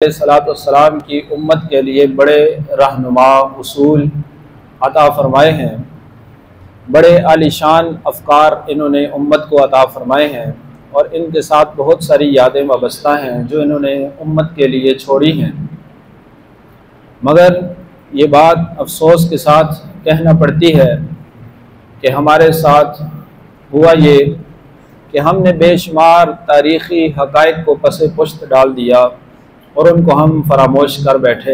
सलाम की उम्मत के लिए बड़े रहनुमा उसूल अता फ़रमाए हैं, बड़े आलीशान अफ़कार इन्होंने उम्मत को अता फ़रमाए हैं और इनके साथ बहुत सारी यादें वाबस्ता हैं जो इन्होंने उम्मत के लिए छोड़ी हैं। मगर ये बात अफसोस के साथ कहना पड़ती है कि हमारे साथ हुआ ये कि हमने बेशुमार तारीख़ी हक़ाइक़ को पसे पुश्त डाल दिया और उनको हम फरामोश कर बैठे।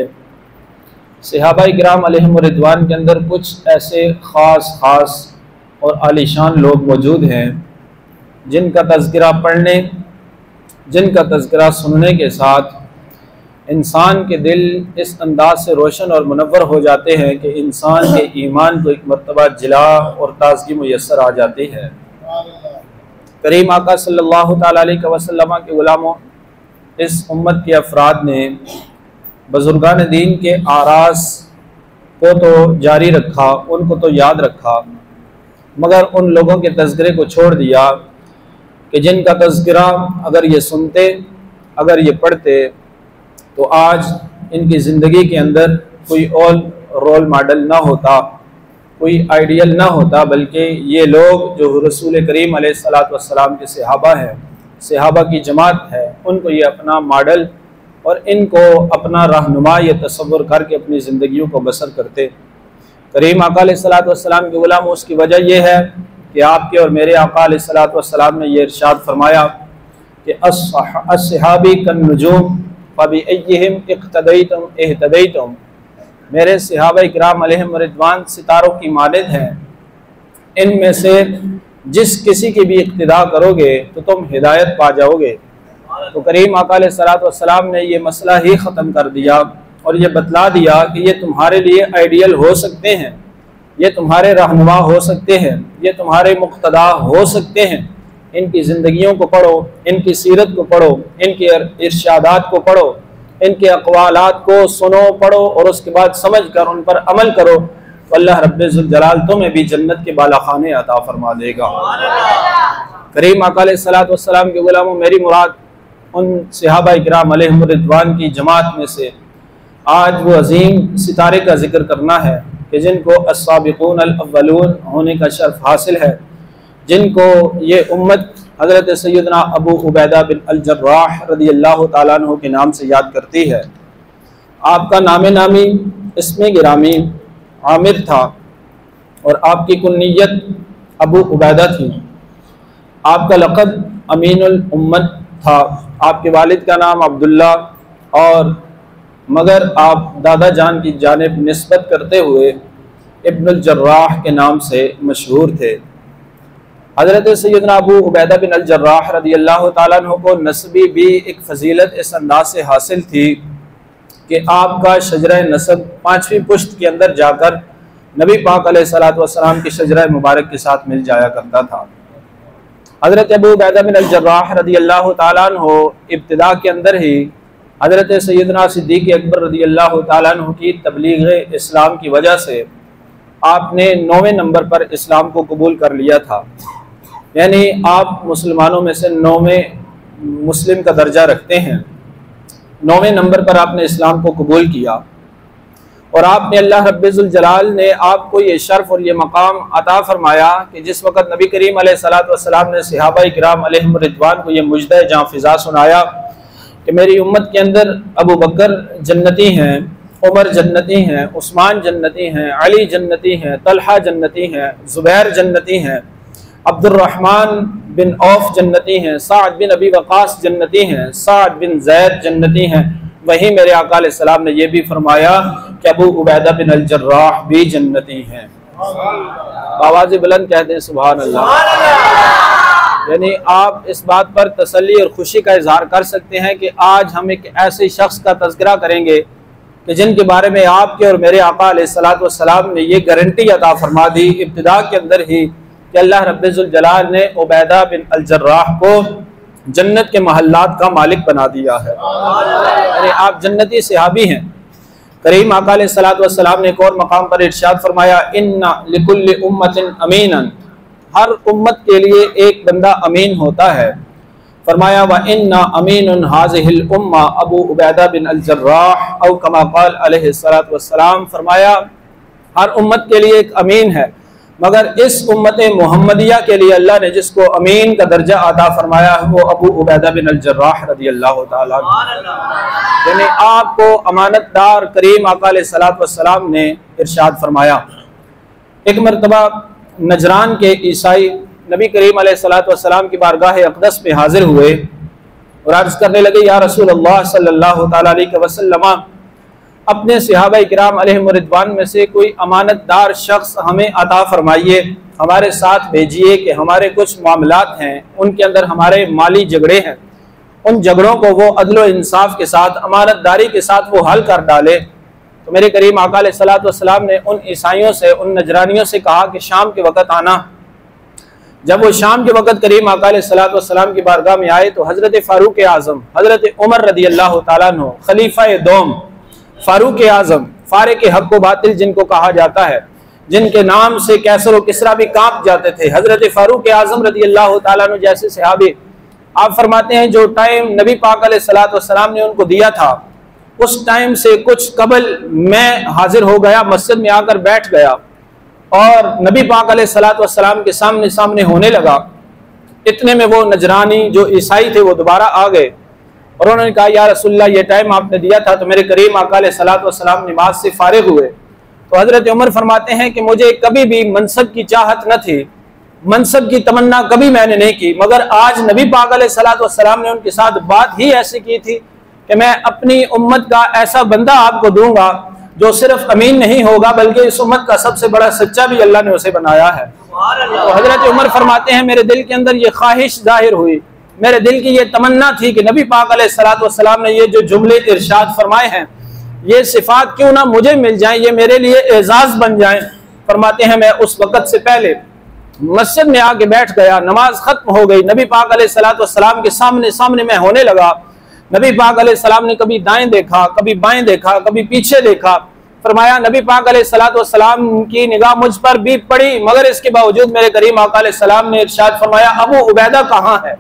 सहाबाए किराम अलैहिम रिदवान के अंदर कुछ ऐसे ख़ास और आलीशान लोग मौजूद हैं जिनका तज़किरा पढ़ने, जिनका तज़किरा सुनने के साथ इंसान के दिल इस अंदाज से रोशन और मुनव्वर हो जाते हैं कि इंसान के ईमान को एक मरतबा जिला और ताज़गी मुयस्सर आ जाती है। करीम आका सल्लल्लाहु तआला अलैहि वसल्लम के गुलामों, इस उम्मत के अफराद ने बुज़ुर्गान दीन के आरास को तो जारी रखा, उनको तो याद रखा, मगर उन लोगों के तज़किरे को छोड़ दिया कि जिनका तज़किरा अगर ये सुनते, अगर ये पढ़ते तो आज इनकी ज़िंदगी के अंदर कोई और रोल मॉडल ना होता, कोई आइडियल ना होता, बल्कि ये लोग जो रसूल करीम अलैहिस्सलातु वस्सलाम के सहाबा हैं, सहाबा की जमात है, उनको ये अपना मॉडल और इनको अपना रहनुमा ये तसव्वुर करके अपनी ज़िंदगियों को बसर करते। करीम आका अलैहिस्सलातु वस्सलाम के गुलाम, उसकी वजह यह है कि आपके और मेरे आका अलैहिस्सलातु वस्सलाम ने ये इरशाद फरमाया कि अस्सहाबी कन्नुजूम फबिअय्यिहिम इक़्तदैतुम इह्तदैतुम। मेरे सहाबाए किराम अलैहिम रिदवान सितारों की मानद हैं, इनमें से जिस किसी की भी इक्तिदा करोगे तो तुम हिदायत पा जाओगे। तो करीम आका अलैहिस्सलातु वस्सलाम ने ये मसला ही ख़त्म कर दिया और ये बतला दिया कि ये तुम्हारे लिए आइडियल हो सकते हैं, ये तुम्हारे रहनुमा हो सकते हैं, ये तुम्हारे मुक़्तदा हो सकते हैं। इनकी ज़िंदगियों को पढ़ो, इनकी सीरत को पढ़ो, इनके इरशादात को पढ़ो, इनके अक़वालात को सुनो, पढ़ो और उसके बाद समझ कर उन पर अमल करो तो अल्लाह रब्बुल जलाल तुम्हें भी जन्नत के बालाखाने अता फरमा देगा। करीम आका अलैहिस्सलातु वस्सलाम के गुलामों, मेरी मुराद उन सहाबाए किराम अलैहिम रिदवान की जमात में से आज वो अजीम सितारे का जिक्र करना है कि जिनको अस्साबिकून अल अव्वलून होने का शर्फ हासिल है, जिनको ये उम्मत हज़रत सैयदना अबू उबैदा बिन अल जर्राह रज़ियल्लाहु ताला अन्हु के नाम से याद करती है। आपका नाम नामी इसमें गिरामी आमिर था और आपकी कुन्नियत अबू उबैदा थी। आपका लक़ब अमीनुल उम्मत था। आपके वालिद का नाम अब्दुल्ला और मगर आप दादा जान की जानिब निस्बत करते हुए इब्नुल जर्राह के नाम से मशहूर थे। हज़रत सैयदना अबू उबैदा बिन अल जर्राह रज़ियल्लाहु ताला अन्हु को नस्बी भी एक फ़जीलत इस अंदाज से हासिल थी कि आपका शजरा नसब 5वीं पुश्त के अंदर जाकर नबी पाक अलैहिस्सलातु वस्सलाम की शजरा मुबारक के साथ मिल जाया करता था। हज़रत अबू उबैदा बिन अल जर्राह रज़ियल्लाहु ताला अन्हु इब्तिदा के अंदर ही हज़रत सैयदना सिद्दीक़ अकबर रज़ियल्लाहु ताला अन्हु की तबलीग इस्लाम की वजह से आपने 9वें नंबर पर इस्लाम को कबूल कर लिया था, यानी आप मुसलमानों में से 9वें मुस्लिम का दर्जा रखते हैं। 9वें नंबर पर आपने इस्लाम को कबूल किया और आपने अल्लाह रब्बुल जलाल ने आपको ये शर्फ और ये मकाम अता फरमाया कि जिस वक़्त नबी करीम अलैहिस्सलातु वस्सलाम ने सहाबाए किराम अलैहिम रिदवान को ये मुजदा जहाँ फ़िज़ा सुनाया कि मेरी उम्मत के अंदर अबू बकर जन्नती हैं, उमर जन्नती हैं, उस्मान जन्नती हैं, अली जन्नती हैं, तलहा जन्नती हैं, ज़ुबैर जन्नती हैं, अब्दुर्रहमान बिन औफ जन्नती हैं, साद बिन अबी वक़ास जन्नती हैं, साद बिन ज़ैद जन्नती हैं। वहीं मेरे आका अलैहिस्सलाम ने यह भी फरमाया कि अबू उबैदा बिन अल जर्राह भी जन्नती हैं। आवाज़ बुलंद कहते हैं सुभान अल्लाह। यानी आप इस बात पर तसल्ली और खुशी का इजहार कर सकते हैं कि आज हम एक ऐसे शख्स का तज़किरा करेंगे कि जिनके बारे में आपके और मेरे आका अलैहिस्सलातु वस्सलाम ने ये गारंटी अता फरमा दी इब्तिदा के अंदर ही कि अल्लाह रब्बुल जलाल ने उबैदा बिन अल जर्राह को जन्नत के महल्लात का मालिक बना दिया है। यानी आप जन्नती सहाबी हैं। करीम आका अलैहिस्सलातु वस्सलाम ने एक और मकाम पर इरशाद फरमाया, इन्ना लिकुल्लि उम्मतिन अमीनन, हर उम्मत के लिए एक बंदा अमीन होता है। फरमाया व इन्ना अमीनुन हाज़िहिल उम्मा अबू उबैदा बिन अल जर्राह औ कमा क़ाल अलैहिस्सलातु वस्सलाम, फरमाया हर उम्मत के लिए एक अमीन है, मगर इस उम्मत मोहम्मदिया के लिए अल्लाह ने जिसको अमीन का दर्जा अता फरमाया है वो अबू उबैदा बिन अल जर्राह रज़ियल्लाहु ताला अन्हु। यानी आपको अमानतदार करीम आका अलैहिस्सलातु वस्सलाम ने इरशाद फरमाया। एक मरतबा नजरान के ईसाई नबी करीम अलैहिस्सलातु वस्सलाम की बारगाह अक़दस में हाजिर हुए और अर्ज़ करने लगे, या रसूल अल्लाह सल्लल्लाहु ताला अलैहि वसल्लम, अपने सहाबा किराम अलैहिम रिदवान में से कोई अमानतदार शख्स हमें अता फरमाइए, हमारे साथ भेजिए कि हमारे कुछ मामलात हैं, उनके अंदर हमारे माली झगड़े हैं, उन झगड़ों को वो अदल व इंसाफ के साथ, अमानतदारी के साथ वो हल कर डाले। तो मेरे करीम आका अलैहिस्सलातु वस्सलाम ने उन ईसाइयों से, उन नजरानियों से कहा कि शाम के वक़्त आना। जब वो शाम के वक़्त करीम आका अलैहिस्सलातु वस्सलाम की बारगाह में आए तो हज़रत फ़ारूक आज़म, हज़रत उमर रज़ियल्लाहु ताला अन्हु, खलीफा दोम फारूक आज़म, फारिक हक़ व बातिल जिनको कहा जाता है, जिनके नाम से कैसर व किसरा भी कांप जाते थे, हज़रत फ़ारूक आज़म रज़ियल्लाहु ताला अन्हु जैसे सहाबी, आप फरमाते हैं जो टाइम नबी पाक अलैहिस्सलातु वस्सलाम ने उनको दिया था उस टाइम से कुछ कबल मैं हाजिर हो गया, मस्जिद में आकर बैठ गया और नबी पाक अलैहिस्सलातु वस्सलाम के सामने सामने होने लगा। इतने में वो नजरानी जो ईसाई थे वो दोबारा आ गए और उन्होंने कहा, या रसूलल्लाह ये टाइम आपने दिया था। तो मेरे करीम आका अलैहिस्सलातु वस्सलाम नमाज से फारिग हुए तो हज़रत उमर फरमाते हैं कि मुझे कभी भी मनसब की चाहत न थी, मनसब की तमन्ना कभी मैंने नहीं की, मगर आज नबी पाक अलैहिस्सलातु वस्सलाम ने उनके साथ बात ही ऐसी की थी कि मैं अपनी उम्मत का ऐसा बंदा आपको दूंगा जो सिर्फ अमीन नहीं होगा बल्कि इस उम्मत का सबसे बड़ा सच्चा भी अल्लाह ने उसे बनाया है। तो हज़रत उमर फरमाते हैं मेरे दिल के अंदर ये ख्वाहिश जाहिर हुई, मेरे दिल की ये तमन्ना थी कि नबी पाक अलैहिस्सलातु वस्सलाम ने ये जो जुमले इरशाद फरमाए हैं ये सिफात क्यों ना मुझे मिल जाएं, ये मेरे लिए एजाज बन जाएं। फरमाते हैं मैं उस वक़्त से पहले मस्जिद में आके बैठ गया, नमाज खत्म हो गई, नबी पाक अलैहिस्सलातु वस्सलाम के सामने सामने मैं होने लगा। नबी पाक अलैहिस्सलाम ने कभी दाएं देखा, कभी बाएं देखा, कभी पीछे देखा। फरमाया नबी पाक अलैहिस्सलातु वस्सलाम की निगाह मुझ पर भी पड़ी, मगर इसके बावजूद मेरे करीम आका अलैहिस्सलाम ने इरशाद फरमाया अबू उबैदा कहाँ है,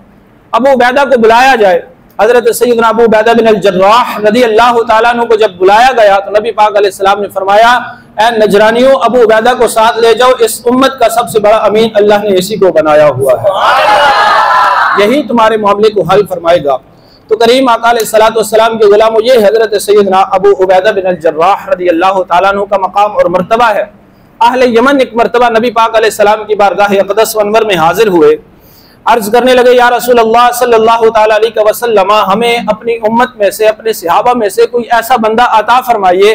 अबू उबैदा को बुलाया जाए। हजरत सैयदना अबू उबैदा बिन अल जर्राह रज़ियल्लाहु ताला अन्हु को जब बुलाया गया तो नबी पाक अलैहिस्सलाम ने फरमाया, ऐ नजरानियों अबू उबैदा को साथ ले जाओ, इस उम्मत का सबसे बड़ा अमीन अल्लाह ने इसी को बनाया हुआ है, यही तुम्हारे मामले को हल फरमाएगा। तो करीम आका अलैहिस्सलातु वस्सलाम के गुलामों, ये हजरत सैयदना अबू उबैदा बिन अल जर्राह रज़ियल्लाहु ताला अन्हु का मकाम और मर्तबा है। अहले यमन एक मर्तबा नबी पाक अलैहिस्सलाम की बारगाह अक़दस अनवर में हाजिर हुए, अर्ज करने लगे, या रसूल अल्लाह सल्लल्लाहु ताला अलैहि वसल्लम, हमें अपनी उम्मत में से, अपने सहाबा में से कोई ऐसा बंदा अता फरमाइए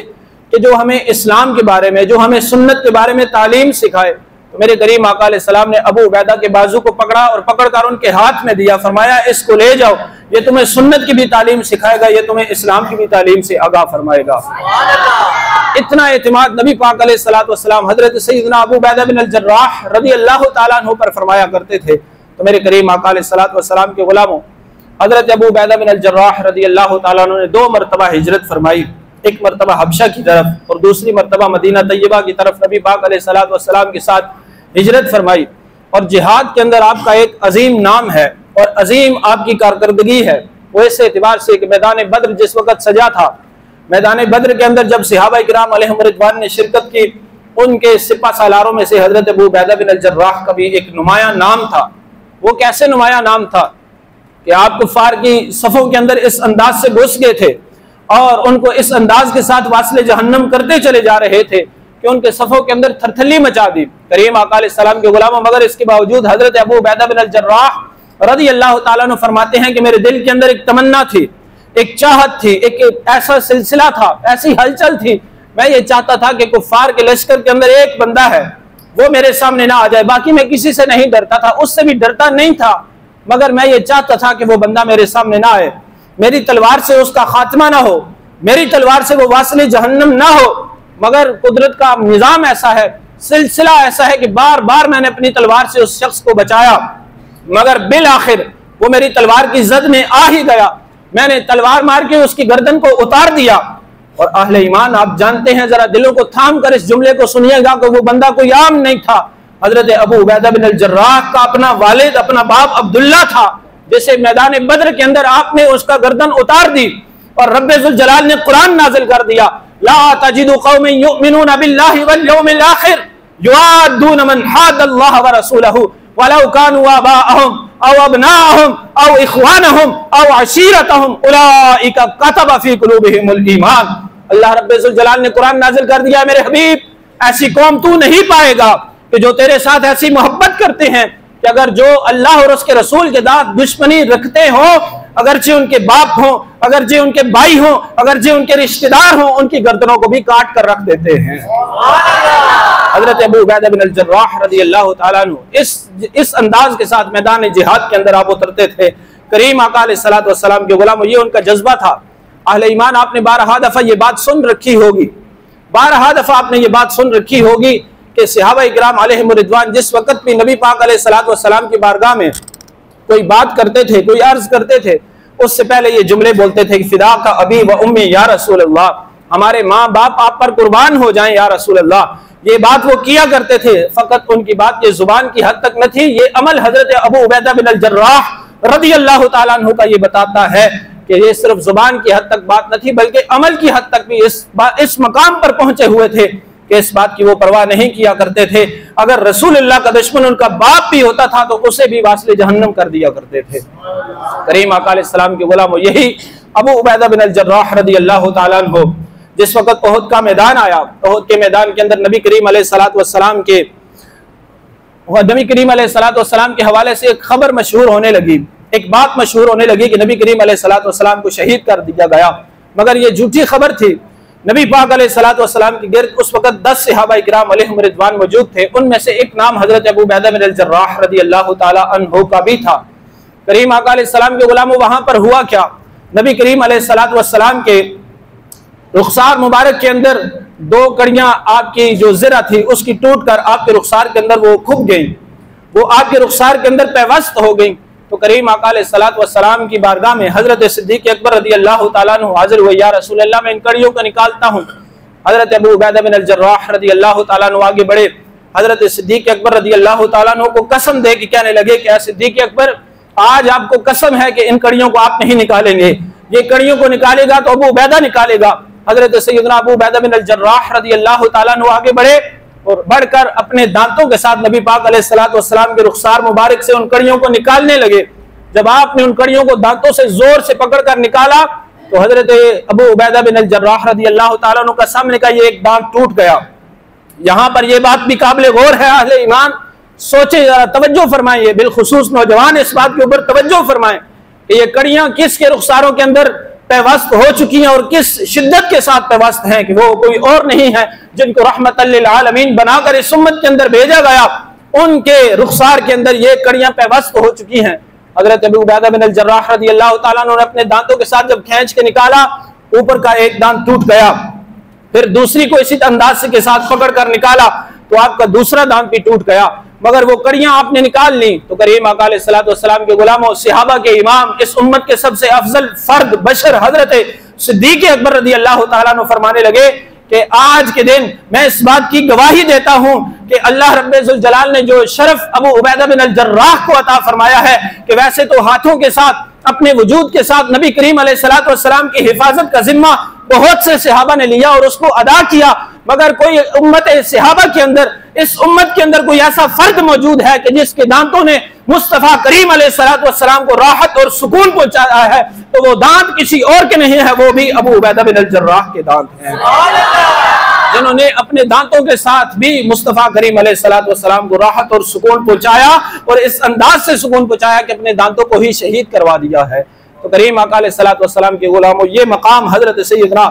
कि जो हमें इस्लाम के बारे में, जो हमें सुन्नत के बारे में तालीम सिखाए। तो मेरे करीम आका अलैहिस्सलाम ने अबू उबैदा के बाजू को पकड़ा और पकड़कर उनके हाथ में दिया, फरमाया इसको ले जाओ, ये तुम्हें सुन्नत की भी तालीम सिखाएगा, ये तुम्हें इस्लाम की भी तालीम से आगाह फरमाएगा। इतना एतमाद नबी पाक अलैहिस्सलातु वस्सलाम हजरत सैयदना अबू उबैदा बिन अल जर्राह रज़ियल्लाहु ताला अन्हु पर फरमाया करते थे। तो मेरे करीम आका अलैहिस्सलातु वस्सलाम के गुलामों, हजरत अबू उबैदा बिन अल जर्राह रज़ियल्लाहु ताला अन्हु ने 2 मरतबा हिजरत फरमाई, एक मरतबा हबशा की तरफ और दूसरी मरतबा मदीना तैयबा की तरफ नबी पाक अलैहिस्सलातु वस्सलाम के साथ हिजरत फरमाई। और जिहाद के अंदर आपका एक अजीम नाम है और अजीम आपकी कारकर्दगी है, वो इस एतबार से कि मैदान बद्र जिस वक़्त सजा था, मैदान बद्र के अंदर जब सहाबा किराम अलैहिम रिज़वान ने शिरकत की, उनके सिपा सालारों में से हजरत अबू उबैदा बिन अल जर्राह का भी एक नुमाया नाम था। वो कैसे नुमाया नाम था कि आप कुफार की सफ़ों के अंदर इस अंदाज से घुस गए थे और उनको इस अंदाज के साथ वास्ले जहन्नम करते चले जा रहे थे कि उनके सफ़ों के अंदर थरथली मचा दी करीम आका अलैहिस्सलाम के गुलामों। मगर इसके बावजूद हजरत अबू उबैदा बिन अल जर्राह रज़ियल्लाहु ताला अन्हु फरमाते हैं कि मेरे दिल के अंदर एक तमन्ना थी, एक चाहत थी, एक ऐसा सिलसिला था, ऐसी हलचल थी, मैं ये चाहता था कि कुफार के लश्कर के अंदर एक बंदा है वो मेरे सामने ना आ जाए। बाकी मैं किसी से नहीं डरता था, उससे भी डरता नहीं था, मगर मैं ये चाहता था कि वो बंदा मेरे सामने ना आए, मेरी तलवार से उसका खात्मा ना हो, मेरी तलवार से वो वासले जहन्नम ना हो। मगर कुदरत का निज़ाम ऐसा है, सिलसिला ऐसा है कि बार बार मैंने अपनी तलवार से उस शख्स को बचाया, मगर बिल आखिर वो मेरी तलवार की जद में आ ही गया। मैंने तलवार मार के उसकी गर्दन को उतार दिया। और अहले ईमान आप जानते हैं, जरा दिलों को थाम कर इस जुमले को सुनिएगा कि वो बंदा कोई आम नहीं था। हजरत अबू उबैदा बिन अल जर्राह का अपना वालिद, अपना बाप अब्दुल्ला था, जैसे मैदान बद्र के अंदर आपने उसका गर्दन उतार दी और रब्बे जुल जलाल ने कुरान नाजिल कर दिया, ला तजिदु कौमन युमिनूना बिल्लाहि वल यौमिल आखिर युआद्दून मन हादल्लाह व रसूलहु वलौ कानू आबाअहुम औ अबनाअहुम औ इख्वानहुम औ अशीरतहुम उलाइका कतब फी कुलूबिहिमुल ईमान। अल्लाह रब्बे जुल जलाल ने कुरान नाजिल कर दिया, मेरे हबीब ऐसी कौम तू नहीं पाएगा कि जो तेरे साथ ऐसी मोहब्बत करते हैं कि अगर जो अल्लाह और उसके रसूल के साथ दुश्मनी रखते हो, अगरचे उनके बाप हो, अगरचे उनके भाई हो, अगरचे उनके रिश्तेदार हो, उनकी गर्दनों को भी काट कर रख देते हैं। हजरत अबू उबैदा बिन अल-जर्राह रज़ियल्लाहु ताला अन्हु इस अंदाज के साथ मैदान जिहाद के अंदर आप उतरते थे। करीम आका अलैहिस्सलातु वस्सलाम के गुलाम, ये उनका जज्बा था। अहले ईमान, आपने 12 दफा ये बात सुन रखी होगी, 12 दफा आपने ये बात सुन रखी होगी कि सहाबा इकराम अलैहिम रिदवान जिस वक्त भी नबी पाक अलैहिस्सलातु वस्सलाम की बारगाह में कोई बात करते थे, कोई अर्ज करते थे, उससे पहले ये जुमले बोलते थे कि फिदा का अबी व उम्मी या रसूल अल्लाह, हमारे माँ बाप आप पर कुर्बान हो जाएं या रसूल अल्लाह। ये बात वो किया करते थे। फकत उनकी बात ये जुबान की हद तक न थी, ये अमल हजरत अबू उबैदा बिन अल-जर्राह रज़ियल्लाहु ताला अन्हु का ये बताता है कि ये सिर्फ जुबान की हद तक बात न थी, बल्कि अमल की हद तक भी इस मकाम पर पहुंचे हुए थे कि इस बात की वो परवाह नहीं किया करते थे। अगर रसूलुल्लाह का दुश्मन उनका बाप भी होता था तो उसे भी वास्ले जहन्नम कर दिया करते थे। करीम आका अलैहिस्सलाम के गुलाम, यही अबू उबैदा बिन अल-जर्राह रज़ियल्लाहु ताला अन्हु जिस वक्त ओहद का मैदान आया, ओहद के मैदान के अंदर नबी करीम अलैहिस्सलातु वस्सलाम के हवाले से एक खबर मशहूर होने लगी, एक बात मशहूर होने लगी कि नबी करीम अलैहिस्सलातु वस्सलाम को शहीद कर दिया गया। मगर ये झूठी खबर थी। नबी पाक अलैहिस्सलातु वस्सलाम के गिर्द उस वक्त 10 सहाबा इकराम अलैहिम रिदवान मौजूद थे। उनमें से एक नाम हजरत अबू उबैदा बिन अल-जर्राह रज़ियल्लाहु ताला अन्हु का भी था। करीम आका अलैहिस्सलाम के गुलामों, वहां पर हुआ क्या, नबी करीम अलैहिस्सलातु वस्सलाम के रुखसार मुबारक के अंदर 2 कड़ियां आपकी जो ज़रा थी उसकी टूट कर आपके रुखसार के अंदर वो खुब गई, वो आपके रुखसार के अंदर पैवस्त हो गई। तो करीम आका अलैहिस्सलातु वस्सलाम की बारगाह में हजरत सिद्दीक अकबर रज़ियल्लाहु ताला अन्हु हाजिर हुए, या रसूल अल्लाह, मैं इन कड़ियों को निकालता हूँ। हजरत अबू उबैदा बिन अल-जर्राह रज़ियल्लाहु ताला अन्हु आगे बढ़े, हजरत सिद्दीक अकबर रज़ियल्लाहु ताला अन्हु को कसम दे के कहने लगे कि सिद्दीक अकबर, आज आपको कसम है कि इन कड़ियों को आप नहीं निकालेंगे, ये कड़ियों को निकालेगा तो अबू उबैदा निकालेगा। हजरत सैयदना अबू उबैदा बिन अल-जर्राह रज़ियल्लाहु ताला अन्हु आगे बढ़े और बढ़कर अपने दांतों के साथ नबी पाक अलैहिस्सलातु वस्सलाम के रुखसार मुबारक से उन कड़ियों को निकालने लगे। जब आपने उन कड़ियों को दांतों से जोर से पकड़कर निकाला तो हजरत अबू उबैदा बिन अल-जर्राह रज़ियल्लाहु ताला अन्हु का सामने का ये एक दांत टूट गया। यहाँ पर यह बात भी काबिल गौर है, अहले ईमान सोचे, जरा तवज्जो फरमाएं, बिलखुसूस नौजवान इस बात के ऊपर तवज्जो फरमाएं कि ये कड़ियां किसके रुखसारों के अंदर पैवस्त हो चुकी हैं और किस शिद्दत के साथ पैवस्त हैं कि वो कोई और नहीं है जिनको रहमतल लिल आलमीन बनाकर इस उम्मत के अंदर भेजा गया, उनके रुखसार के अंदर ये कड़ियां पैवस्त हो चुकी हैं। हजरत अबू उबैदा बिन अल-जर्राह रज़ियल्लाहु ताला अन्हु ने अपने दांतों के साथ जब खींच के निकाला, ऊपर का एक दांत टूट गया, फिर दूसरी को इसी अंदाज के साथ पकड़ कर निकाला तो आपका दूसरा दांत भी टूट गया। मगर वो कड़ियां आपने निकाल ली तो करीम आका अलैहिस्सलातु वस्सलाम के गुलामों, सहाबा के इमाम, इस उम्मत के सबसे अफजल फर्द बशर हजरत सिद्दीक अकबर रज़ियल्लाहु ताला अन्हु फरमाने लगे कि आज के दिन मैं इस बात की गवाही देता हूं कि अल्लाह रब्बे जुल जलाल ने जो शरफ अबू उबैदा बिन अल-जर्राह को अता फरमाया है कि वैसे तो हाथों के साथ, अपने वजूद के साथ नबी करीम अलैहिस्सलातु वस्सलाम की हिफाजत का जिम्मा बहुत से सहाबा ने लिया और उसको अदा किया, मगर कोई उम्मत सहाबा के अंदर, इस उम्मत के अंदर कोई ऐसा फर्द मौजूद है कि जिसके दांतों ने मुस्तफा करीम अलैहिस्सलातु वस्सलाम को राहत और सुकून पहुंचाया है, तो वो दांत किसी और के नहीं है, वो भी अबू उबैदा बिन अल-जर्राह के दांत हैं, जिन्होंने अपने दांतों के साथ भी मुस्तफा करीम अलैहिस्सलातु वस्सलाम को राहत और सुकून पहुंचाया और इस अंदाज से सुकून पहुंचाया कि अपने दांतों को ही शहीद करवा दिया है। तो करीम आका अलैहिस्सलातु वस्सलाम के गुलामों, ये मकाम हजरत सैयदना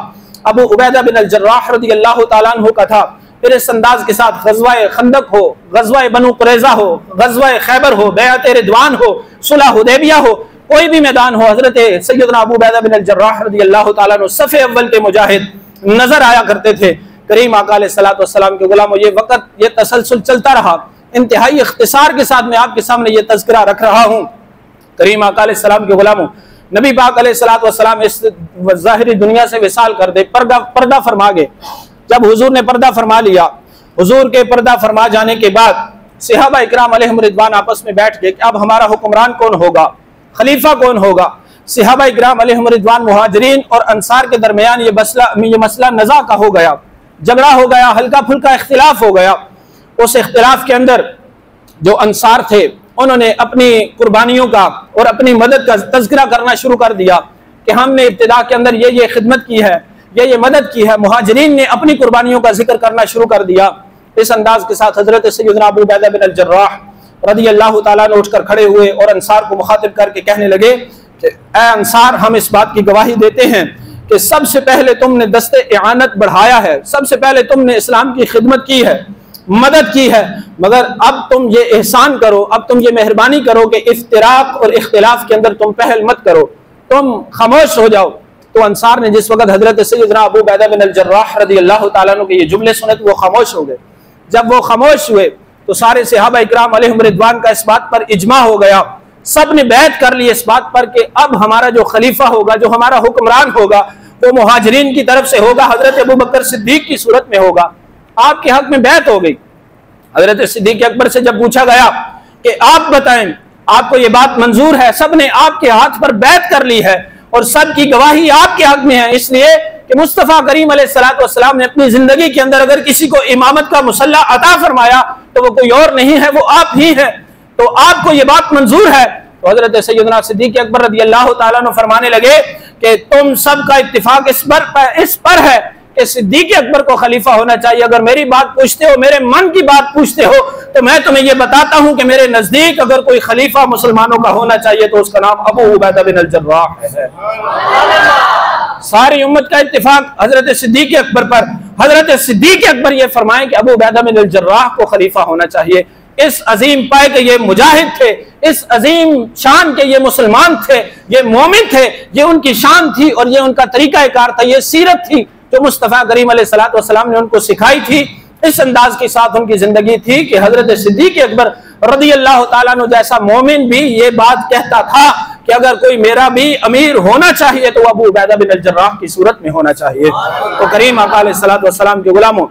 अबू उबैदा बिन अल-जर्राह रज़ियल्लाहु ताला अन्हु का था। फिर इस अंदाज के साथ गज़वाए खंदक हो, गज़वाए बनु कुरैज़ा हो, गज़वाए खैबर हो, बैअत रिदवान हो, सुलह हुदैबिया हो, कोई भी मैदान हो, हजरत सैयदना अबू उबैदा बिन अल-जर्राह रज़ियल्लाहु ताला अन्हु सफ़े अव्वल के मुजाहिद नजर आया करते थे। करीम आका अलैहिस्सलातु वस्सलाम के गुलामों, ये वक़्त, ये तसलसल चलता रहा। इंतहाई इख्तिसार के साथ मैं आपके सामने ये तज़किरा रख रहा हूँ। करीम आका अलैहिस्सलाम के गुलामों, नबी पाक अलैहिस्सलातु वस्सलाम इस ज़ाहिरी दुनिया से विसाल कर दे, पर्दा फरमा गए। जब हुजूर ने पर्दा फरमा लिया, हुजूर के पर्दा फरमा जाने के बाद सहाबा इकराम अलैहिम रिदवान आपस में बैठ गए कि अब हमारा हुक्मरान कौन होगा, खलीफा कौन होगा। सहाबा इकराम अलैहिम रिदवान मुहाजिरीन और अंसार के दरमियान ये मसला नज़ा का हो गया, झगड़ा हो गया, हल्का फुल्का इख्तिलाफ हो गया। उस इख्तिलाफ के अंदर जो अंसार थे उन्होंने अपनी कुर्बानियों का और अपनी मदद का तज़किरा करना शुरू कर दिया कि हमने इब्तिदा के अंदर ये खिदमत की है, ये मदद की है। मुहाजिरीन ने अपनी कुर्बानियों का जिक्र करना शुरू कर दिया। इस अंदाज के साथ हजरत सैयदना अबू उबैदा बिन अल-जर्राह रज़ियल्लाहु ताला अन्हु उठकर खड़े हुए और अंसार को मुखातिब करके कहने लगे कि ए अंसार, हम इस बात की गवाही देते हैं कि सबसे पहले तुमने दस्ते इआनत बढ़ाया है, सबसे पहले तुमने इस्लाम की खिदमत की है, मदद की है, मगर अब तुम ये एहसान करो, अब तुम ये मेहरबानी करो कि इफ्तिराक और इख्तिलाफ के अंदर तुम पहल मत करो, तुम खामोश हो जाओ। तो अंसार ने जिस वक्त हजरत सैयदना अबू उबैदा बिन अल-जर्राह रज़ियल्लाहु ताला अन्हु के ये जुमले सुने तो वो खामोश हो गए। जब वो खामोश हुए तो सारे सहाबा इकराम अलैहिम रिदवान का इस बात पर इजमा हो गया, सब ने बैत कर ली इस बात पर कि अब हमारा जो खलीफा होगा, जो हमारा हुक्मरान होगा, वो मुहाजिरीन की तरफ से होगा, हजरत अबू बकर सिद्दीक की सूरत में होगा। आपके हक में बैत हो गई। हजरत सिद्दीक अकबर से जब पूछा गया कि आप बताएं, आपको ये बात मंजूर है, सब ने आपके हाथ पर बैत कर ली है और सब की गवाही आपके हक में है, इसलिए कि मुस्तफ़ा करीम अलैहिस्सलातु वस्सलाम ने अपनी जिंदगी के अंदर अगर किसी को इमामत का मुसल्ला अता फरमाया तो वो कोई और नहीं है, वो आप ही है। तो आपको ये बात मंजूर है। तो हजरत सैयदना सिद्दीक अकबर रज़ियल्लाहु ताला अन्हु फरमाने लगे कि तुम सब का इत्तिफाक इस पर है कि सिद्दीक अकबर को खलीफा होना चाहिए। अगर मेरी बात पूछते हो, मेरे मन की बात पूछते हो, तो मैं तुम्हें यह बताता हूं कि मेरे नजदीक अगर कोई खलीफा मुसलमानों का होना चाहिए तो उसका नाम अबू उबैदा बिन अल-जर्राह है। सारी उम्मत का इत्तिफाक हजरत सिद्दीक अकबर पर। हजरत सिद्दीक अकबर ये फरमाए कि अबू उबैदा बिन अल-जर्राह को खलीफा होना चाहिए। इस अजीम पाए के ये मुजाहिद थे, इस अजीम शान के ये मुसलमान थे, ये मोमिन थे, ये उनकी शान थी और ये उनका तरीका कार था, ये सीरत थी जो मुस्तफ़ा करीम अलैहिस्सलातु वस्सलाम ने उनको सिखाई थी। इस अंदाज के साथ उनकी जिंदगी थी कि हजरत सिद्दीक अकबर रज़ियल्लाहु ताला अन्हु जैसा मोमिन भी ये बात कहता था कि अगर कोई मेरा भी अमीर होना चाहिए तो अबू उबैदा बिन अल-जर्राह की सूरत में होना चाहिए। तो करीम आका अलैहिस्सलातु वस्सलाम के गुलामों,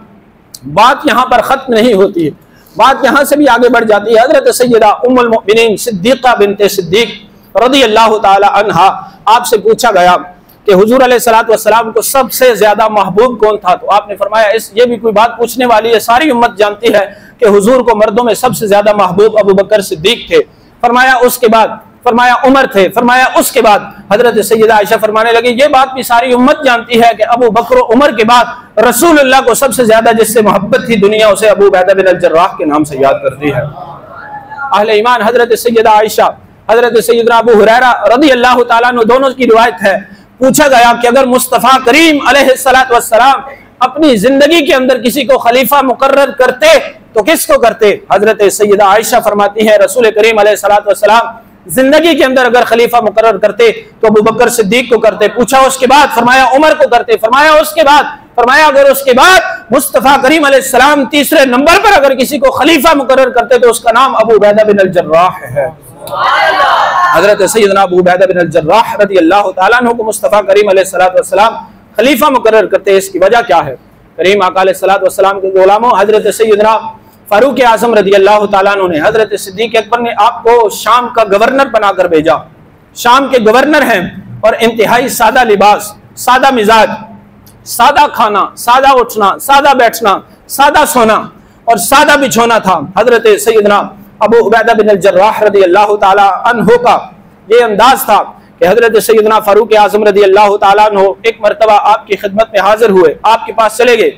बात यहाँ पर खत्म नहीं होती है, बात यहाँ से भी आगे बढ़ जाती है। हजरत सैयदा उम्मुल मुमिनीन सिद्दीक़ा बिन्ते सिद्दीक रज़ियल्लाहु ताला अन्हा, आपसे पूछा गया कि हुजूर अलैहिस्सलातु वस्सलाम को सबसे ज्यादा महबूब कौन था, तो आपने फरमाया ये भी कोई बात पूछने वाली है, सारी उम्मत जानती है कि हुजूर को मर्दों में सबसे ज्यादा महबूब अबू बकर सिद्दीक थे। फरमाया उसके बाद, फरमाया उमर थे, फरमाया उसके बाद। हजरत सैयदा आयशा फरमाने लगी ये बात भी सारी उम्मत जानती है कि अबू बकर उमर के बाद रसूलुल्लाह को सबसे ज्यादा जिससे मोहब्बत थी दुनिया उसे अबू उबैदा बिन अल-जर्राह के नाम से याद करती है। अहले ईमान हजरत सैयदा आयशा, हजरत सैयदना अबू हुरैरा रज़ियल्लाहु ताला अन्हु दोनों की रिवायत है। पूछा गया कि अगर मुस्तफ़ा करीम अलैहिस्सलातु वस्सलाम अपनी जिंदगी के अंदर किसी को खलीफा मुकर्रर करते तो किसको करते। हजरत सैयदा आयशा फरमाती है रसूल करीम अलैहिस्सलातु वस्सलाम जिंदगी के अंदर अगर खलीफा मुकर्रर करते तो अबू बकर सिद्दीक को करते। पूछा उसके बाद, फरमाया उमर को करते। फरमाया उसके बाद, फरमाया अगर उसके बाद मुस्तफ़ा करीम अलैहिस्सलाम तीसरे नंबर पर अगर किसी को खलीफा मुकर्रर करते तो उसका नाम अबू उबैदा बिन अल-जर्राह है। हजरत सैयदना अबू उबैदा बिन अल-जर्राह रज़ियल्लाहु ताला अन्हु को मुस्तफ़ा करीम अलैहिस्सलातु वस्सलाम खलीफा मुकर्रर करते। इसकी वजह क्या है? करीम आका अलैहिस्सलातु वस्सलाम के गुलामों, हजरत सैयदना फारूक आज़म रज़ियल्लाहु ताला अन्हु ने, हजरत सिद्दीक अकबर ने आपको शाम का गवर्नर बनाकर भेजा। शाम के गवर्नर हैं और इंतहाई सादा लिबास, सादा मिजाज, सादा खाना, सादा उठना, सादा बैठना, सादा सोना और सादा बिछोना था। हजरत सैयदना अबू उबैदा बिन अल-जर्राह रज़ियल्लाहु ताला अन्हु का ये अंदाज था कि हजरत सैयदना फारूक आज़म रज़ियल्लाहु ताला अन्हु एक मरतबा आपकी खिदमत में हाजिर हुए, आपके पास चले गए।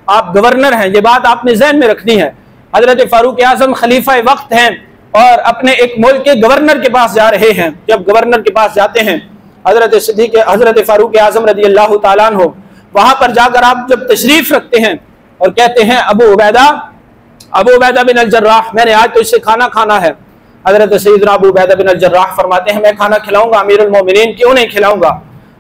आप गवर्नर हैं, ये बात आपने जहन में रखनी है। हजरत फारूक आज़म खलीफा वक्त हैं और अपने एक मुल्क के गवर्नर के पास जा रहे हैं। जब गवर्नर के पास जाते हैं हजरत फारूक आज़म रज़ियल्लाहु ताला अन्हु, वहां पर जाकर आप जब तशरीफ रखते हैं और कहते हैं अबू उबैदा बिन अल-जर्राह, मैंने आज तो इससे खाना खाना है। हजरत सैयदना अबू उबैदा बिन अल-जर्राह फरमाते हैं मैं खाना खिलाऊंगा अमीरुल मोमिनीन, क्यों नहीं खिलाऊंगा।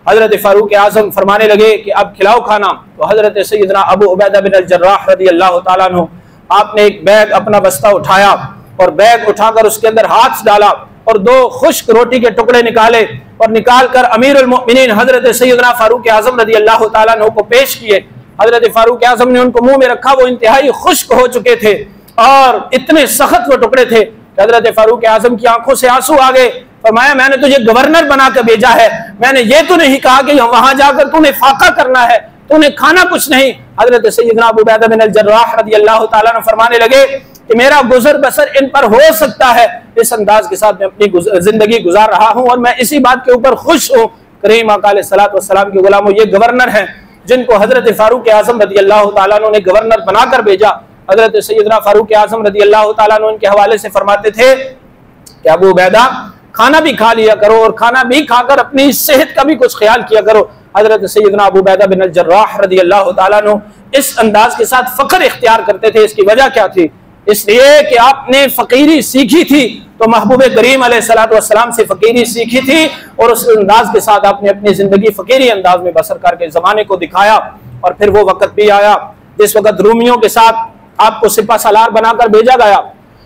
हजरत फारूक आज़म फरमाने लगे कि अब खिलाओ खाना। तो हजरत सैयदना अबू उबैदा बिन अल-जर्राह रज़ियल्लाहु ताला अन्हु, आपने एक बैग अपना बस्ता उठाया और बैग उठाकर उसके अंदर हाथ डाला और 2 खुश्क रोटी के टुकड़े निकाले और निकाल कर अमीरुल मोमिनीन हजरत सैयदना फारूक आज़म रज़ियल्लाहु ताला अन्हु को पेश किए। हजरत फारूक आज़म ने उनको मुंह में रखा, वो इंतहाई खुश्क हो चुके थे और इतने सख्त वो टुकड़े थे कि हजरत फारूक आज़म की आंखों से आंसू आ गए। फरमाया मैंने तुझे गवर्नर बनाकर भेजा है, मैंने ये तो नहीं कहा कि वहां जाकर तूने फाका करना है, तूने खाना कुछ नहीं। हजरत सैयदना अबू उबैदा बिन अल-जर्राह रज़ियल्लाहु ताला अन्हु फरमाने लगे कि मेरा गुजर बसर इन पर हो सकता है, इस अंदाज के साथ मैं अपनी जिंदगी गुजार रहा हूं और मैं इसी बात के ऊपर खुश हूं। करीम आका अलैहिस्सलातु वस्सलाम के गुलामों, ये गवर्नर हैं जिनको हजरत फारूक आज़म रज़ियल्लाहु ताला अन्हु ने गवर्नर बनाकर भेजा। हजरत सैयदना फारूक आज़म रज़ियल्लाहु ताला अन्हु इनके हवाले से फरमाते थे कि अबू उबैदा खाना भी खा लिया करो और खाना भी खाकर अपनी सेहत का भी कुछ ख्याल किया करो। हजरत सैयदना अबू उबैदा बिन अल-जर्राह रज़ियल्लाहु ताला अन्हु इस अंदाज के साथ फख्र इख्तियार करते थे। इसकी वजह क्या थी? इसलिए कि आपने फकीरी सीखी थी, तो महबूब करीम अलैहिस्सलातु वस्सलाम से फकीरी सीखी थी और उस अंदाज के साथ आपने अपनी जिंदगी फकीरी अंदाज में बसर करके जमाने को दिखाया। और फिर वो वक्त भी आया जिस वक्त रूमियों के साथ आपको सिपा सालार बनाकर भेजा गया।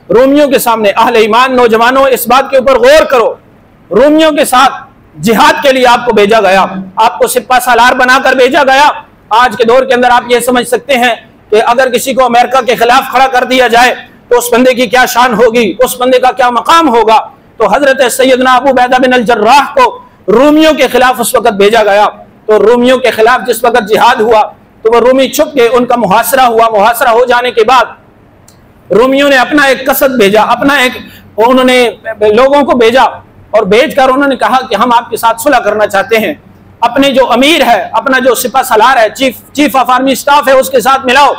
रूमियों के सामने अहले ईमान नौजवानों इस बात के ऊपर गौर करो, रूमियों के साथ जिहाद के लिए आपको भेजा गया, आपको सिपा सालार बनाकर भेजा गया। आज के दौर के अंदर आप ये समझ सकते हैं कि अगर किसी को अमेरिका के खिलाफ खड़ा कर दिया जाए तो उस बंदे की क्या शान होगी, उस बंदे का क्या मकाम होगा। तो हजरत सैयदना अबू उबैदा बिन अल-जर्राह को रूमियों के खिलाफ उस वक्त भेजा गया। तो रूमियों के खिलाफ जिस वक्त जिहाद हुआ तो वो रूमी छुप के उनका मुहासरा हुआ। मुहासरा हो जाने के बाद रूमियों ने अपना एक कसद भेजा, अपना एक उन्होंने लोगों को भेजा और भेजकर उन्होंने कहा कि हम आपके साथ सुलह करना चाहते हैं, अपने जो अमीर है, अपना जो सिपा सालार है, चीफ ऑफ आर्मी स्टाफ है, उसके साथ मिलाओ।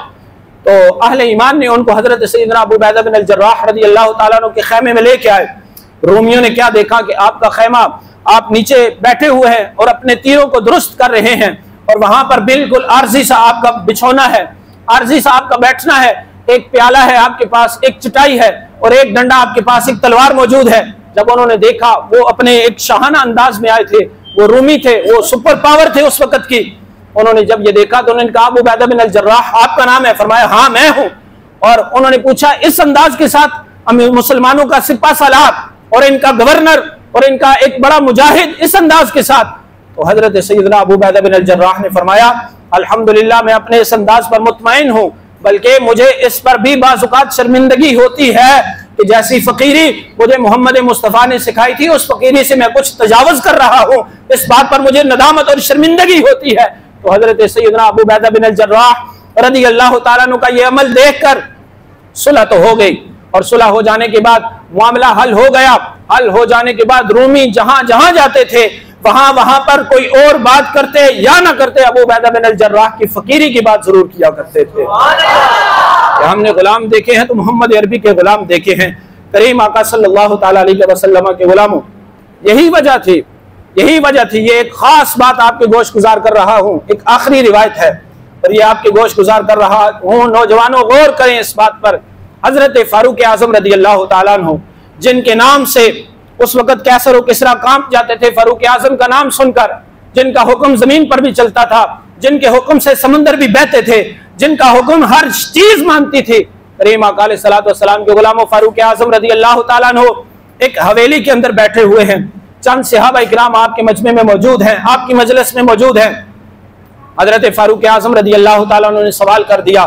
तो अहले ईमान ने उनको हजरत सैयदना अबू उबैदा बिन अल-जर्राह रज़ियल्लाहु ताला अन्हु के खैमे में लेके आए। रोमियों ने क्या देखा कि आपका खैमा, आप नीचे बैठे हुए हैं और अपने तीरों को दुरुस्त कर रहे हैं और वहां पर बिल्कुल आर्जी सा आपका बिछौना है, आर्जी सा आपका बैठना है, एक प्याला है आपके पास, एक चटाई है और एक डंडा आपके पास, एक तलवार मौजूद है। जब उन्होंने देखा, वो अपने एक शाहाना अंदाज में आए थे, वो रूमी थे, वो सुपर पावर थे उस वक्त की। उन्होंने जब ये देखा तो उन्होंने कहा अबू उबैदा बिन अल-जर्राह आपका नाम है? फरमाया हाँ मैं हूं। और उन्होंने पूछा इस अंदाज के साथ मुसलमानों का सिपा सालार और इनका गवर्नर और इनका एक बड़ा मुजाहिद इस अंदाज के साथ? तो हजरत सैयदना अबू उबैदा बिन अल-जर्राह ने फरमाया अल्हम्दुलिल्लाह मैं अपने इस अंदाज पर मुतमईन हूं, बल्कि मुझे इस पर भी बाज़-औक़ात शर्मिंदगी होती है कि जैसी फकीरी मुझे मोहम्मद मुस्तफ़ा ने सिखाई थी उस फकीरी से मैं कुछ तजावुज़ कर रहा हूं, इस बात पर मुझे नदामत और शर्मिंदगी होती है। तो हजरत सैयदना अबू उबैदा बिन अल-जर्राह रज़ियल्लाहु ताला अन्हु का ये अमल देखकर सुलह तो हो गई और सुलह हो जाने के बाद मामला हल हो गया। हल हो जाने के बाद रूमी जहां जहां जाते थे वहां वहां पर कोई और बात करते या ना करते, अबू उबैदा बिन अल-जर्राह की फकीरी की बात जरूर किया करते थे। हमने गुलाम देखे हैं तो मोहम्मद अरबी के गुलाम देखे हैं, करीम आका सल्लल्लाहु ताला अलैहि वसल्लम के गुलामों। यही वजह थी, यही वजह थी। ये एक खास बात आपके गोश गुजार कर रहा हूँ, एक आखिरी रिवायत है और ये आपके गोश गुजार कर रहा हूँ। नौजवानों गौर करें इस बात पर। हजरत फारूक आज़म रज़ियल्लाहु ताला अन्हु जिनके नाम से उस वक्त कैसर और किसरा कांप जाते थे फारूक आज़म का नाम सुनकर, जिनका हुक्म जमीन पर भी चलता था, जिनके हुक्म से समंदर भी बहते थे, जिनका हुक्म हर चीज मानती थी। करीम आका अलैहिस्सलातु वस्सलाम के गुलामों फारूक आज़म रज़ियल्लाहु ताला अन्हु एक हवेली के अंदर बैठे हुए हैं। चंद सहाबा इकराम आपके मजमे में मौजूद हैं, आपकी मजलिस में मौजूद हैं। हजरत फारूक आज़म रज़ियल्लाहु ताला अन्हु ने सवाल कर दिया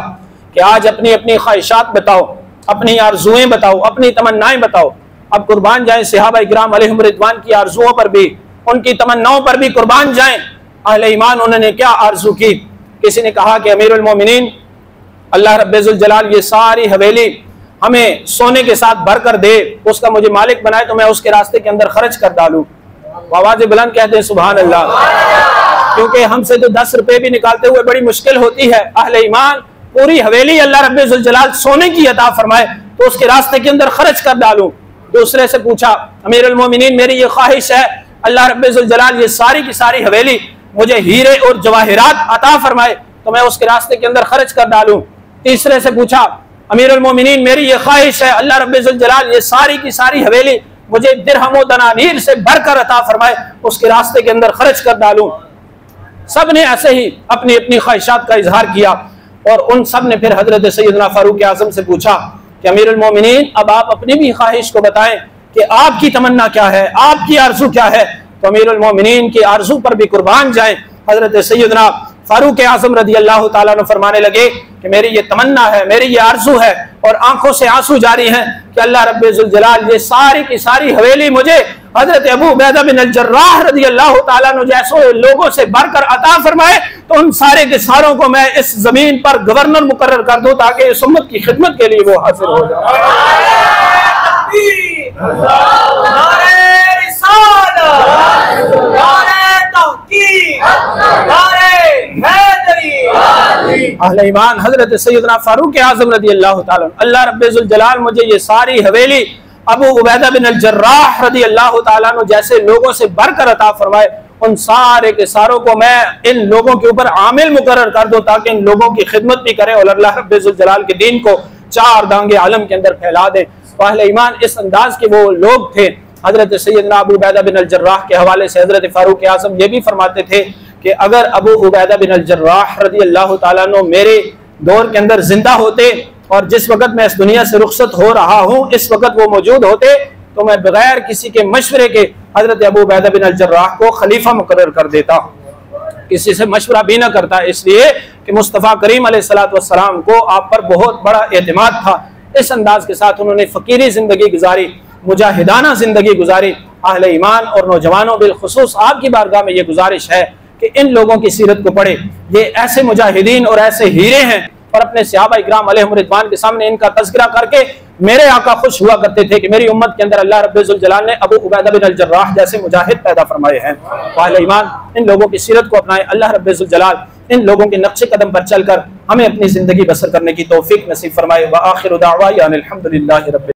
कि आज अपनी अपनी ख्वाहिशात बताओ, अपनी आरजुएं बताओ, अपनी तमन्नाएं बताओ। अब कुर्बान जाएं सहाबा इकराम अलैहिम रिदवान की आरजुओं पर भी, उनकी तमन्नाओं पर भी कुर्बान जाएं। अहले ईमान उन्होंने क्या आरजू की? किसी ने कहा कि अमीरुल मोमिनीन अल्लाह रब्बुल जलाल ये सारी हवेली हमें सोने के साथ भर कर दे, उसका मुझे मालिक बनाए तो मैं उसके रास्ते के अंदर खर्च कर डालूं। आवाज़ बुलंद कहते हैं सुभान अल्लाह, क्योंकि हमसे तो 10 रुपए भी निकालते हुए बड़ी मुश्किल होती है। अहले ईमान पूरी हवेली अल्लाह रब्बुल जलाल सोने की अता फरमाए तो उसके रास्ते के अंदर खर्च कर डालूं। दूसरे से पूछा अमीरुल मोमिनीन मेरी ये ख्वाहिश है अल्लाह रब्बुल जलाल ये सारी की सारी हवेली मुझे हीरे और जवाहिरात अता फरमाए तो मैं उसके रास्ते के अंदर खर्च कर डालूं। तीसरे से पूछा अमीरुल मोमिनीन मेरी ये ख्वाहिश है अल्लाह रब्बुल जलाल ये सारी की सारी हवेली मुझे दिरहम व दनानीर से भरकर अता फरमाए उसके रास्ते के अंदर खर्च कर डालूं। सब ने ऐसे ही अपनी अपनी ख्वाहिशात का इजहार किया और उन सब ने फिर हजरत सैयदना फारूक आज़म से पूछा कि अमीरुल मोमिनीन अब आप अपनी भी ख्वाहिश को बताएं कि आपकी तमन्ना क्या है, आपकी आरजू क्या है। तो अमीरुल मोमिनीन की आरजू पर भी कुर्बान जाएं। हजरत सैयदना फारूक आज़म रज़ियल्लाहु ताला अन्हु फरमाने लगे कि मेरी ये तमन्ना है, मेरी ये आरजू है और आंखों से आंसू जारी हैं कि अल्लाह रब्बुल जलाल ये सारी की सारी हवेली मुझे हजरत अबू उबैदा बिन अल-जर्राह रज़ी अल्लाह ताला अन्हु जैसे लोगों से बढ़कर अता फरमाए, तो उन सारे के सारों को मैं इस जमीन पर गवर्नर मुकर्रर कर दूं ताकि इस उम्मत की खिदमत के लिए वो हासिल हो जाए। अहले ईमान हजरत सैयदना फारूक आज़म रज़ी अल्लाह ताला अन्हु, अल्लाह रब्बुल जलाल मुझे ये सारी हवेली अबू उबैदा बिन अल-जर्राह रज़ी अल्लाह ताला अन्हु जैसे लोगों से बढ़कर अता फरमाए, उन सारे के सारों को मैं इन लोगों के ऊपर आमिल मुकर्रर कर दूं ताकि इन लोगों की खिदमत भी करें और अल्लाह रब्बुल जलाल के दीन को चार दांगे आलम के अंदर फैला दें। तो अहले ईमान इस अंदाज के वो लोग थे। हजरत सैयदना अबू उबैदा बिन अल-जर्राह के हवाले से हजरत फारूक आज़म ये भी फरमाते थे कि अगर अबू उबैदा बिन अल-जर्राह रज़ी अल्लाह ताला अन्हु मेरे दौर के अंदर जिंदा होते और जिस वक्त मैं इस दुनिया से रुखसत हो रहा हूँ इस वक्त वो मौजूद होते, तो मैं बगैर किसी के मशवरे के हजरत अबू उबैदा बिन अल-जर्राह को खलीफा मुकर्रर कर देता, किसी से मशवरा भी ना करता, इसलिए कि मुस्तफ़ा करीम अलैहिस्सलातु वस्सलाम को आप पर बहुत बड़ा एतमाद था। इस अंदाज के साथ उन्होंने फ़कीरी ज़िंदगी गुजारी, मुजाहिदाना ज़िंदगी गुजारी। अहले ईमान और नौजवानों बिलखुसूस आपकी बारगाह में ये गुजारिश है कि इन लोगों की सीरत को पढ़े। ये ऐसे मुजाहिदीन और ऐसे हीरे हैं और अपने सहाबा इकराम अलैहिम रिदवान के सामने इनका तज़किरा करके मेरे आका खुश हुआ करते थे कि मेरी उम्मत के अंदर अल्लाह रब्बुल जलाल ने अबू उबैदा बिन अल-जर्राह जैसे मुजाहिद पैदा फरमाए हैं। अहले ईमान इन लोगों की सीरत को अपनाएं। अल्लाह रब्बुल जलाल इन लोगों के नक्शे कदम पर चलकर हमें अपनी ज़िंदगी बसर करने की तौफीक नसीब फरमाए। व आखिरु दाअवाना अनिल हम्दुलिल्लाहि रब्बिल